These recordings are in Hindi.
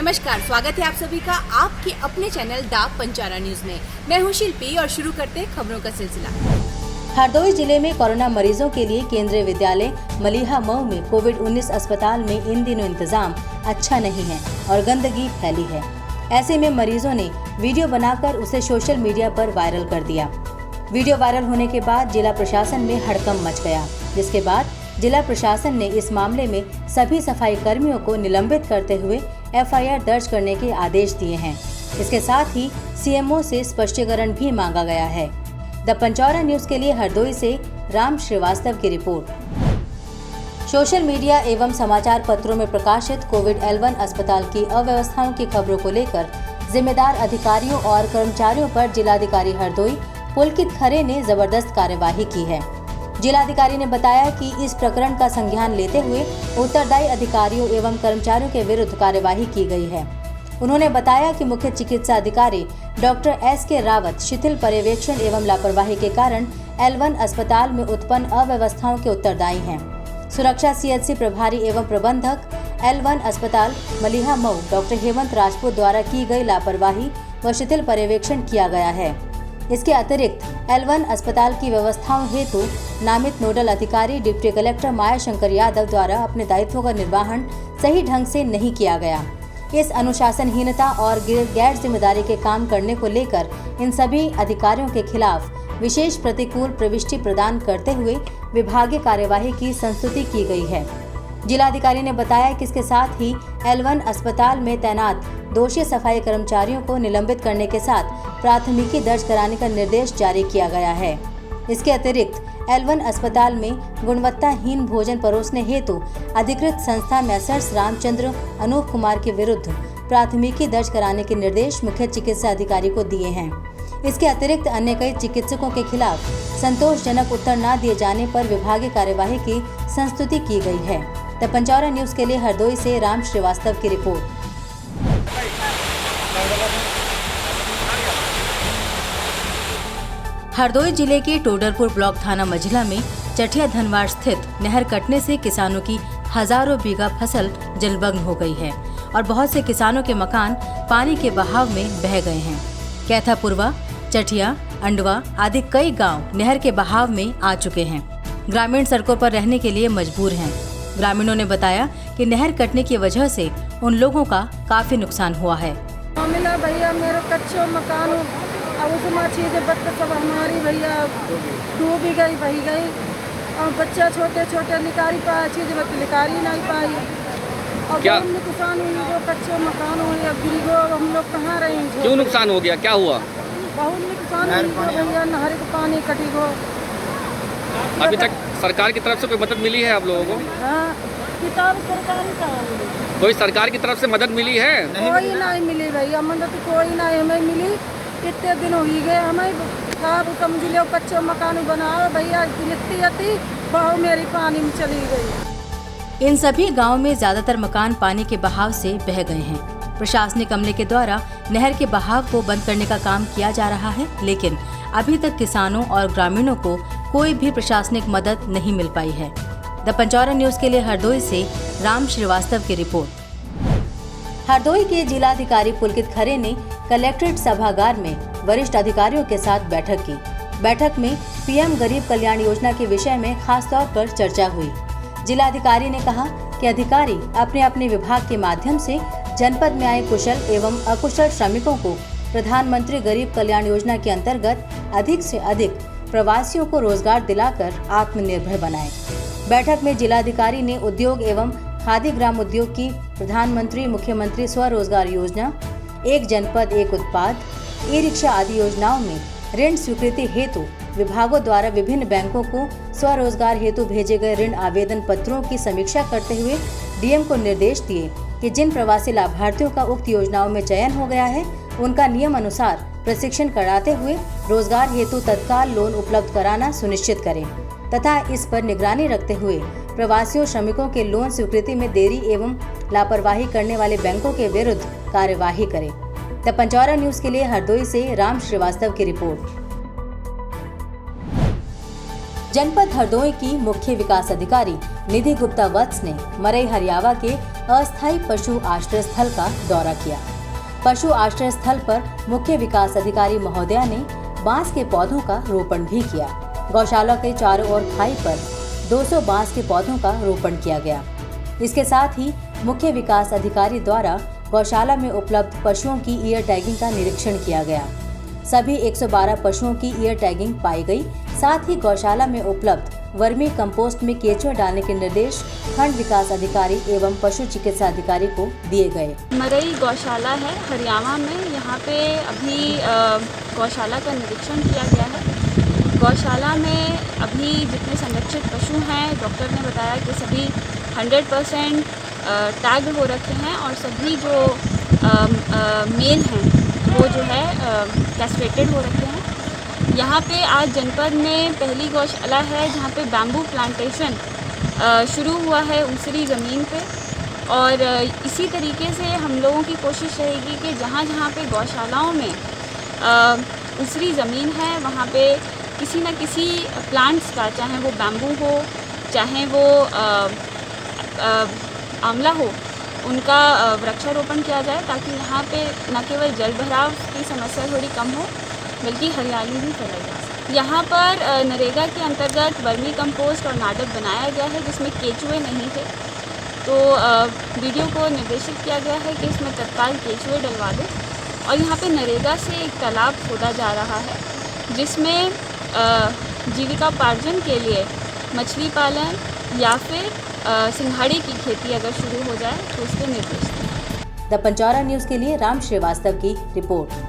नमस्कार, स्वागत है आप सभी का आपके अपने चैनल द पंचारा न्यूज में। मैं हूं शिल्पी और शुरू करते हैं खबरों का सिलसिला। हरदोई जिले में कोरोना मरीजों के लिए केंद्रीय विद्यालय मलिहा मऊ में कोविड-19 अस्पताल में इन दिनों इंतजाम अच्छा नहीं है और गंदगी फैली है। ऐसे में मरीजों ने वीडियो बनाकर उसे सोशल मीडिया पर वायरल कर दिया। वीडियो वायरल होने के बाद जिला प्रशासन में हड़कंप मच गया, जिसके बाद जिला प्रशासन ने इस मामले में सभी सफाई कर्मियों को निलंबित करते हुए एफआईआर दर्ज करने के आदेश दिए हैं। इसके साथ ही सीएमओ से स्पष्टीकरण भी मांगा गया है। द पंचारा न्यूज के लिए हरदोई से राम श्रीवास्तव की रिपोर्ट। सोशल मीडिया एवं समाचार पत्रों में प्रकाशित कोविड-19 अस्पताल की अव्यवस्थाओं की खबरों को लेकर जिम्मेदार अधिकारियों और कर्मचारियों पर जिलाधिकारी हरदोई पुलकित खरे ने जबरदस्त कार्यवाही की है। जिलाधिकारी ने बताया कि इस प्रकरण का संज्ञान लेते हुए उत्तरदायी अधिकारियों एवं कर्मचारियों के विरुद्ध कार्यवाही की गई है। उन्होंने बताया कि मुख्य चिकित्सा अधिकारी डॉक्टर एस.के. रावत शिथिल पर्यवेक्षण एवं लापरवाही के कारण L1 अस्पताल में उत्पन्न अव्यवस्थाओं के उत्तरदायी हैं। सुरक्षा CHC प्रभारी एवं प्रबंधक L1 अस्पताल मलिहा मऊ डॉक्टर हेमंत राजपूत द्वारा की गई लापरवाही व शिथिल पर्यवेक्षण किया गया है। इसके अतिरिक्त L1 अस्पताल की व्यवस्थाओं हेतु नामित नोडल अधिकारी डिप्टी कलेक्टर माया शंकर यादव द्वारा अपने दायित्वों का निर्वहन सही ढंग से नहीं किया गया। इस अनुशासनहीनता और गैर जिम्मेदारी के काम करने को लेकर इन सभी अधिकारियों के खिलाफ विशेष प्रतिकूल प्रविष्टि प्रदान करते हुए विभागीय कार्यवाही की संस्तुति की गई है। जिलाधिकारी ने बताया कि इसके साथ ही L1 अस्पताल में तैनात दोषी सफाई कर्मचारियों को निलंबित करने के साथ प्राथमिकी दर्ज कराने का निर्देश जारी किया गया है। इसके अतिरिक्त L1 अस्पताल में गुणवत्ताहीन भोजन परोसने हेतु अधिकृत संस्था मैसर्स रामचंद्र अनूप कुमार के विरुद्ध प्राथमिकी दर्ज कराने के निर्देश मुख्य चिकित्सा अधिकारी को दिए हैं। इसके अतिरिक्त अन्य कई चिकित्सकों के खिलाफ संतोषजनक उत्तर न दिए जाने पर विभागीय कार्यवाही की संस्तुति की गई है। द पंचारा न्यूज के लिए हरदोई से राम श्रीवास्तव की रिपोर्ट। हरदोई जिले के टोडरपुर ब्लॉक थाना मझिला में चठिया धनवार स्थित नहर कटने से किसानों की हजारों बीघा फसल जलमग्न हो गई है और बहुत से किसानों के मकान पानी के बहाव में बह गए हैं। कैथापुरवा, चठिया, अंडवा आदि कई गांव नहर के बहाव में आ चुके हैं। ग्रामीण सड़कों पर रहने के लिए मजबूर हैं। ग्रामीणों ने बताया कि नहर कटने की वजह से उन लोगों का काफी नुकसान हुआ है। मिला भैया मेरा कच्चा मकान और उसमें चीजें बच्चे सब हमारी भैया डूब गई बही गई और बच्चा छोटे छोटे निकारी पाए चीजें बच्चे निकारी नहीं पाई और क्या नुकसान हुई जो कच्चे मकान हो या गिरिगो हम लोग कहाँ रहे। क्यों नुकसान हो गया, क्या हुआ? बहुत नुकसान हुई भैया, नहर का पानी कटी गो। अभी तक सरकार की तरफ से कोई मदद मिली है आप लोगों को? हाँ, किताब सरकारी का कोई सरकार की तरफ से मदद मिली है? कोई नहीं मिली भैया, मदद कोई नहीं हमें मिली। इतने दिन हो गए हमें खाब कमजिले कच्चे मकान बनाओ भैया, इतनी बहू मेरी पानी में चली गई। इन सभी गांवों में ज्यादातर मकान पानी के बहाव से बह गए हैं। प्रशासनिक अमले के द्वारा नहर के बहाव को बंद करने का काम किया जा रहा है, लेकिन अभी तक किसानों और ग्रामीणों को कोई भी प्रशासनिक मदद नहीं मिल पाई है। द पंचारा न्यूज के लिए हरदोई से राम श्रीवास्तव की रिपोर्ट। हरदोई के जिलाधिकारी पुलकित खरे ने कलेक्ट्रेट सभागार में वरिष्ठ अधिकारियों के साथ बैठक की। बैठक में PM गरीब कल्याण योजना के विषय में खास तौर पर चर्चा हुई। जिलाधिकारी ने कहा कि अधिकारी अपने अपने विभाग के माध्यम से जनपद में आए कुशल एवं अकुशल श्रमिकों को प्रधानमंत्री गरीब कल्याण योजना के अंतर्गत अधिक से अधिक प्रवासियों को रोजगार दिलाकर आत्मनिर्भर बनाए। बैठक में जिलाधिकारी ने उद्योग एवं खादी ग्राम उद्योग की प्रधानमंत्री मुख्यमंत्री स्वरोजगार योजना, एक जनपद एक उत्पाद, ई-रिक्शा आदि योजनाओं में ऋण स्वीकृति हेतु विभागों द्वारा विभिन्न बैंकों को स्वरोजगार हेतु भेजे गए ऋण आवेदन पत्रों की समीक्षा करते हुए DM को निर्देश दिए कि जिन प्रवासी लाभार्थियों का उक्त योजनाओं में चयन हो गया है उनका नियम अनुसार प्रशिक्षण कराते हुए रोजगार हेतु तत्काल लोन उपलब्ध कराना सुनिश्चित करें तथा इस पर निगरानी रखते हुए प्रवासियों श्रमिकों के लोन स्वीकृति में देरी एवं लापरवाही करने वाले बैंकों के विरुद्ध कार्यवाही करें। द पंचारा न्यूज के लिए हरदोई से राम श्रीवास्तव की रिपोर्ट। जनपद हरदोई की मुख्य विकास अधिकारी निधि गुप्ता वत्स ने मरई हरियावा के अस्थायी पशु आश्रय स्थल का दौरा किया। पशु आश्रय स्थल पर मुख्य विकास अधिकारी महोदया ने बांस के पौधों का रोपण भी किया। गौशाला के चारों ओर खाई पर 200 बांस के पौधों का रोपण किया गया। इसके साथ ही मुख्य विकास अधिकारी द्वारा गौशाला में उपलब्ध पशुओं की ईयर टैगिंग का निरीक्षण किया गया। सभी 112 पशुओं की ईयर टैगिंग पाई गई। साथ ही गौशाला में उपलब्ध वर्मी कंपोस्ट में केंचुआ डालने के निर्देश खंड विकास अधिकारी एवं पशु चिकित्सा अधिकारी को दिए गए। मरई गौशाला है हरियाणा में, यहाँ पे अभी गौशाला का निरीक्षण किया गया है। गौशाला में अभी जितने संरक्षित पशु हैं, डॉक्टर ने बताया कि सभी 100% टैग हो रखे हैं और सभी जो मेल हैं वो जो है कैस्ट्रेटेड हो रखे हैं। यहाँ पे आज जनपद में पहली गौशाला है जहाँ पे बैम्बू प्लांटेशन शुरू हुआ है ऊसरी ज़मीन पे, और इसी तरीके से हम लोगों की कोशिश रहेगी कि जहाँ जहाँ पे गौशालाओं में ऊसरी ज़मीन है वहाँ पे किसी न किसी प्लांट्स का, चाहे वो बैम्बू हो चाहे वो आंवला हो, उनका वृक्षारोपण किया जाए ताकि यहाँ पे न केवल जल भराव की समस्या थोड़ी कम हो बल्कि हरियाली भी फैलाई जा सके। यहाँ पर नरेगा के अंतर्गत वर्मी कंपोस्ट और नाडक बनाया गया है जिसमें केंचुए नहीं थे, तो वीडियो को निर्देशित किया गया है कि इसमें तत्काल केंचुए डलवा दें। और यहाँ पे नरेगा से एक तालाब खोदा जा रहा है जिसमें जीविकापार्जन के लिए मछली पालन या फिर सिंघाड़े की खेती अगर शुरू हो जाए तो उसके निर्देश दें। द पंचारा न्यूज के लिए राम श्रीवास्तव की रिपोर्ट।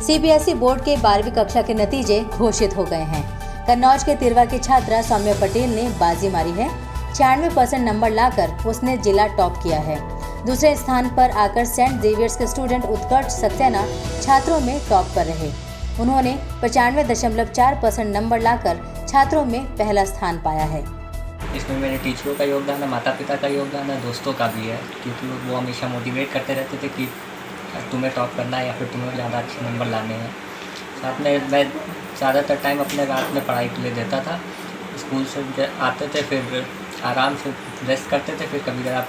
सीबीएसई बोर्ड के 12वीं कक्षा के नतीजे घोषित हो गए हैं। कन्नौज के तिरवा की छात्रा सौम्या पटेल ने बाजी मारी है। 96% नंबर लाकर उसने जिला टॉप किया है। दूसरे स्थान पर आकर सेंट जेवियर्स के स्टूडेंट उत्कर्ष सक्सेना छात्रों में टॉप पर रहे। उन्होंने 95.4% नंबर लाकर छात्रों में पहला स्थान पाया है। इसमें मेरे टीचरों का योगदान है, माता पिता का योगदान है, दोस्तों का भी है, क्योंकि वो हमेशा मोटिवेट करते रहते थे कि तुम्हें टॉप करना है या फिर तुम्हें ज़्यादा अच्छे नंबर लाने हैं। साथ में मैं ज़्यादातर टाइम अपने रात में पढ़ाई के लिए देता था। स्कूल से आते थे, फिर आराम से रेस्ट करते थे, फिर कभी अगर आप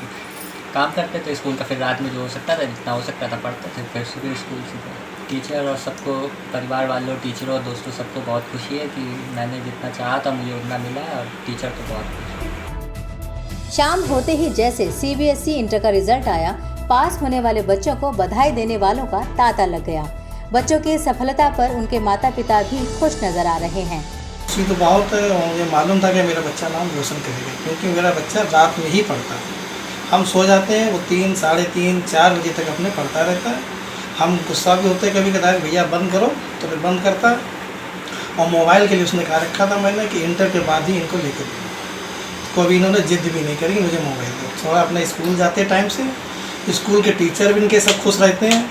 काम करते थे स्कूल का, फिर रात में जो हो सकता था जितना हो सकता था पढ़ते थे, फिर सुबह स्कूल से। टीचर और सबको, परिवार वालों, टीचरों और दोस्तों सबको बहुत खुशी है कि मैंने जितना चाहा था मुझे उतना मिला है, और टीचर तो बहुत खुश है। शाम होते ही जैसे सीबीएसई इंटर का रिजल्ट आया, पास होने वाले बच्चों को बधाई देने वालों का तांता लग गया। बच्चों की सफलता पर उनके माता पिता भी खुश नजर आ रहे हैं। खुशी तो बहुत है। मुझे मालूम था कि मेरा बच्चा नाम रोशन करेगा, क्योंकि मेरा बच्चा रात में ही पढ़ता है। हम सो जाते हैं, वो 3, साढ़े 3, 4 बजे तक अपने पढ़ता रहता है। हम गुस्सा भी होते हैं कभी कदार, भैया बंद करो, तो फिर बंद करता है। और मोबाइल के लिए उसने कहा रखा था मैंने कि इंटर के बाद ही इनको लेकर दूँगा। कभी इन्होंने जिद भी नहीं करी मुझे मोबाइल दो। थोड़ा अपने स्कूल जाते टाइम से, स्कूल के टीचर भी इनके सब खुश रहते हैं।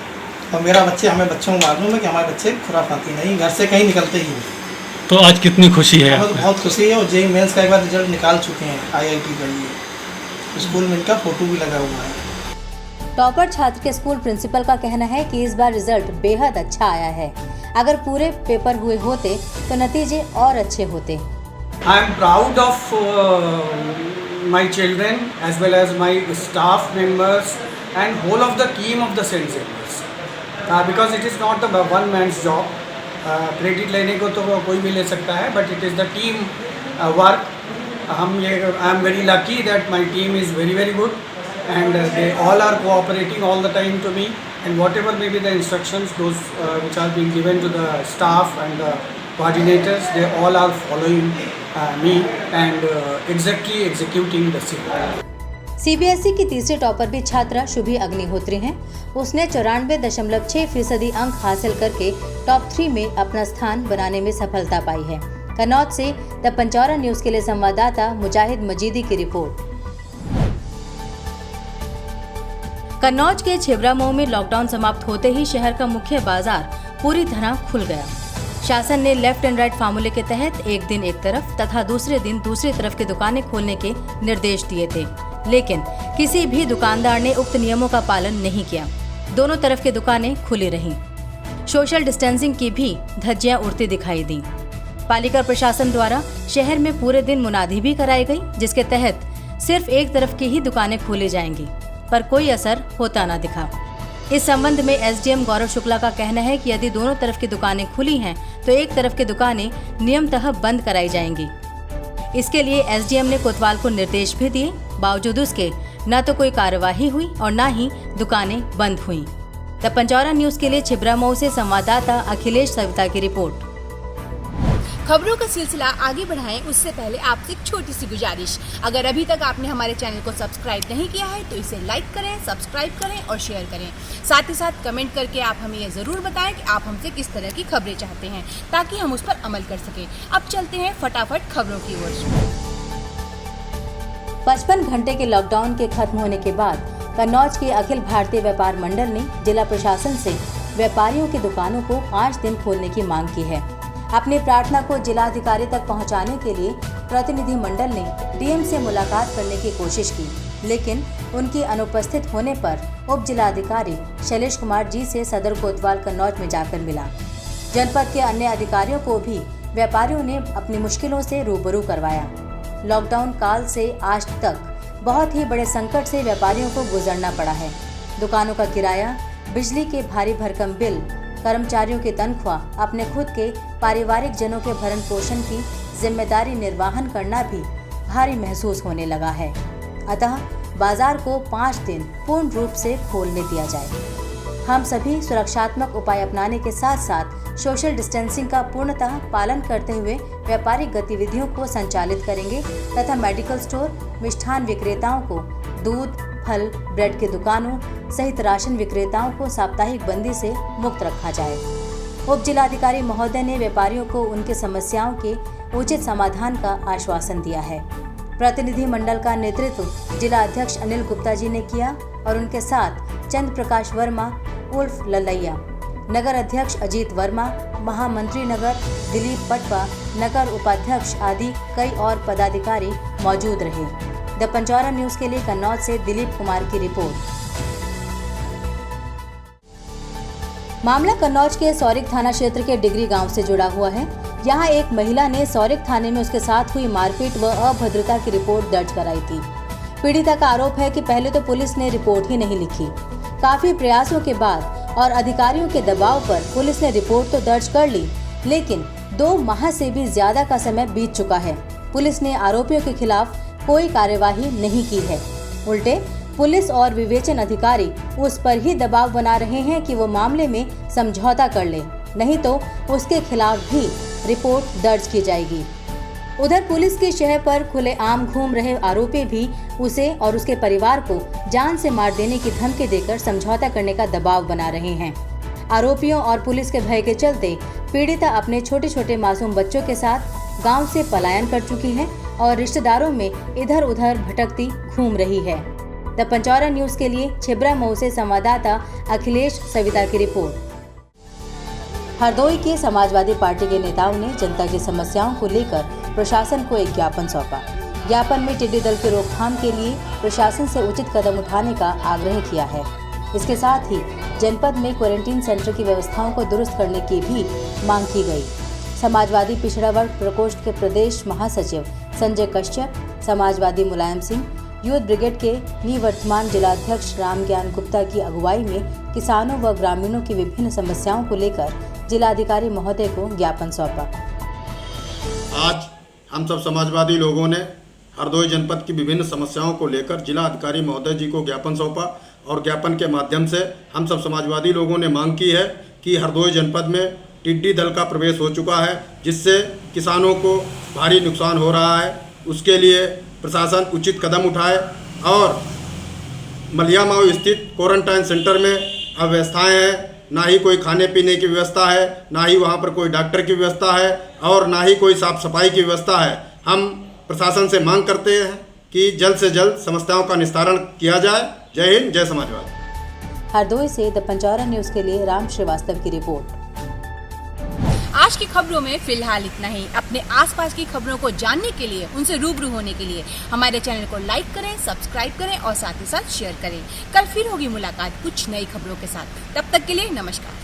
और मेरा बच्चे, हमें बच्चों को मालूम है कि हमारे बच्चे खुराफाती नहीं, घर से कहीं निकलते ही नहीं। तो आज कितनी खुशी है? हमें तो बहुत खुशी है। और जेईई मेंस का एक बार रिजल्ट निकाल चुके हैं IIT का। ये स्कूल में इनका फोटो भी लगा हुआ है। टॉपर छात्र के स्कूल प्रिंसिपल का कहना है कि इस बार रिजल्ट बेहद अच्छा आया है। अगर पूरे पेपर हुए होते तो नतीजे और अच्छे होते। I am proud of my children as well as my staff members and whole of the team of the St. Xavier's, because it is not a one man's job. Credit लेने को तो कोई भी ले सकता है, but it is the team work. I am very lucky that my team is very very good and they all are cooperating all the time to me, and whatever may be the instructions those which are being given to the staff and the coordinators, they all are following me and exactly executing the same. CBSE की तीसरी टॉपर भी छात्रा शुभी अग्निहोत्री हैं। उसने 94.6% अंक हासिल करके टॉप 3 में अपना स्थान बनाने में सफलता पाई है। कन्नौज से द पंचारा न्यूज के लिए संवाददाता मुजाहिद मजीदी की रिपोर्ट। कन्नौज के छिबरामऊ में लॉकडाउन समाप्त होते ही शहर का मुख्य बाजार पूरी तरह खुल गया। शासन ने लेफ्ट एंड राइट फार्मूले के तहत एक दिन एक तरफ तथा दूसरे दिन दूसरी तरफ की दुकानें खोलने के निर्देश दिए थे, लेकिन किसी भी दुकानदार ने उक्त नियमों का पालन नहीं किया। दोनों तरफ की दुकानें खुली रहीं। सोशल डिस्टेंसिंग की भी धज्जियां उड़ती दिखाई दी। पालिका प्रशासन द्वारा शहर में पूरे दिन मुनादी भी कराई गई, जिसके तहत सिर्फ एक तरफ की ही दुकानें खोली जाएंगी, पर कोई असर होता न दिखा। इस संबंध में एसडीएम गौरव शुक्ला का कहना है कि यदि दोनों तरफ की दुकानें खुली हैं तो एक तरफ की दुकानें नियमतः बंद कराई जाएंगी। इसके लिए एसडीएम ने कोतवाल को निर्देश भी दिए, बावजूद उसके न तो कोई कार्यवाही हुई और न ही दुकानें बंद हुई। द पंचौरा न्यूज के लिए छिबरा मऊ से संवाददाता अखिलेश सविता की रिपोर्ट। खबरों का सिलसिला आगे बढ़ाएं उससे पहले आपसे एक छोटी सी गुजारिश, अगर अभी तक आपने हमारे चैनल को सब्सक्राइब नहीं किया है तो इसे लाइक करें, सब्सक्राइब करें और शेयर करें। साथ ही साथ कमेंट करके आप हमें ये जरूर बताएं कि आप हमसे किस तरह की खबरें चाहते हैं, ताकि हम उस पर अमल कर सकें। अब चलते हैं फटाफट खबरों की ओर। 55 घंटे के लॉकडाउन के खत्म होने के बाद कन्नौज के अखिल भारतीय व्यापार मंडल ने जिला प्रशासन से व्यापारियों की दुकानों को 5 दिन खोलने की मांग की है। अपनी प्रार्थना को जिलाधिकारी तक पहुंचाने के लिए प्रतिनिधि मंडल ने डीएम से मुलाकात करने की कोशिश की, लेकिन उनकी अनुपस्थित होने पर उप जिलाधिकारी शैलेश कुमार जी से सदर कोतवाल कन्नौज में जाकर मिला। जनपद के अन्य अधिकारियों को भी व्यापारियों ने अपनी मुश्किलों से रूबरू करवाया। लॉकडाउन काल से आज तक बहुत ही बड़े संकट से व्यापारियों को गुजरना पड़ा है। दुकानों का किराया, बिजली के भारी भरकम बिल, कर्मचारियों की तनख्वाह, अपने खुद के पारिवारिक जनों के भरण पोषण की जिम्मेदारी निर्वाहन करना भी भारी महसूस होने लगा है। अतः बाजार को 5 दिन पूर्ण रूप से खोलने दिया जाए। हम सभी सुरक्षात्मक उपाय अपनाने के साथ साथ सोशल डिस्टेंसिंग का पूर्णतः पालन करते हुए व्यापारिक गतिविधियों को संचालित करेंगे तथा मेडिकल स्टोर, मिष्ठान विक्रेताओं को, दूध, फल, ब्रेड की दुकानों सहित राशन विक्रेताओं को साप्ताहिक बंदी से मुक्त रखा जाए। उप जिलाधिकारी महोदय ने व्यापारियों को उनकी समस्याओं के उचित समाधान का आश्वासन दिया है। प्रतिनिधि मंडल का नेतृत्व जिला अध्यक्ष अनिल गुप्ता जी ने किया और उनके साथ चंद्र प्रकाश वर्मा उर्फ लल्लैया, नगर अध्यक्ष अजीत वर्मा, महामंत्री नगर दिलीप पटवा, नगर उपाध्यक्ष आदि कई और पदाधिकारी मौजूद रहे। द पंचौरा न्यूज के लिए कन्नौज से दिलीप कुमार की रिपोर्ट। मामला कन्नौज के सौरिक थाना क्षेत्र के डिगरी गांव से जुड़ा हुआ है। यहां एक महिला ने सौरिक थाने में उसके साथ हुई मारपीट व अभद्रता की रिपोर्ट दर्ज कराई थी। पीड़िता का आरोप है कि पहले तो पुलिस ने रिपोर्ट ही नहीं लिखी। काफी प्रयासों के बाद और अधिकारियों के दबाव पर पुलिस ने रिपोर्ट तो दर्ज कर ली, लेकिन 2 माह से भी ज्यादा का समय बीत चुका है। पुलिस ने आरोपियों के खिलाफ कोई कार्यवाही नहीं की है। उल्टे पुलिस और विवेचन अधिकारी उस पर ही दबाव बना रहे हैं कि वो मामले में समझौता कर ले, नहीं तो उसके खिलाफ भी रिपोर्ट दर्ज की जाएगी। उधर पुलिस के शहर पर खुलेआम घूम रहे आरोपी भी उसे और उसके परिवार को जान से मार देने की धमकी देकर समझौता करने का दबाव बना रहे हैं। आरोपियों और पुलिस के भय के चलते पीड़िता अपने छोटे छोटे मासूम बच्चों के साथ गांव से पलायन कर चुकी है और रिश्तेदारों में इधर उधर भटकती घूम रही है। द पंचौरा न्यूज के लिए छिबरा मऊ से संवाददाता अखिलेश सविता की रिपोर्ट। हरदोई के समाजवादी पार्टी के नेताओं ने जनता की समस्याओं को लेकर प्रशासन को एक ज्ञापन सौंपा। ज्ञापन में टिड्डी दल की रोकथाम के लिए प्रशासन से उचित कदम उठाने का आग्रह किया है। इसके साथ ही जनपद में क्वारंटीन सेंटर की व्यवस्थाओं को दुरुस्त करने की भी मांग की गई। समाजवादी पिछड़ा वर्ग प्रकोष्ठ के प्रदेश महासचिव संजय कश्यप, समाजवादी मुलायम सिंह, यूथ ब्रिगेड के निवर्तमान जिलाध्यक्ष राम ज्ञान गुप्ता की अगुवाई में किसानों व ग्रामीणों की विभिन्न समस्याओं को लेकर जिलाधिकारी महोदय को ज्ञापन सौंपा। आज हम सब समाजवादी लोगों ने हरदोई जनपद की विभिन्न समस्याओं को लेकर जिला अधिकारी महोदय जी को ज्ञापन सौंपा और ज्ञापन के माध्यम से हम सब समाजवादी लोगों ने मांग की है कि हरदोई जनपद में टिड्डी दल का प्रवेश हो चुका है, जिससे किसानों को भारी नुकसान हो रहा है। उसके लिए प्रशासन उचित कदम उठाए और मलिया माऊ स्थित क्वारंटाइन सेंटर में अव्यवस्थाएँ हैं, ना ही कोई खाने पीने की व्यवस्था है, ना ही वहाँ पर कोई डॉक्टर की व्यवस्था है और ना ही कोई साफ सफाई की व्यवस्था है। हम प्रशासन से मांग करते हैं कि जल्द से जल्द समस्याओं का निस्तारण किया जाए। जय हिंद, जय समाजवाद। हरदोई से द पंचौरा न्यूज के लिए राम श्रीवास्तव की रिपोर्ट। आज की खबरों में फिलहाल इतना ही। अपने आसपास की खबरों को जानने के लिए, उनसे रूबरू होने के लिए हमारे चैनल को लाइक करें, सब्सक्राइब करें और साथ ही साथ शेयर करें। कल फिर होगी मुलाकात कुछ नई खबरों के साथ। तब तक के लिए नमस्कार।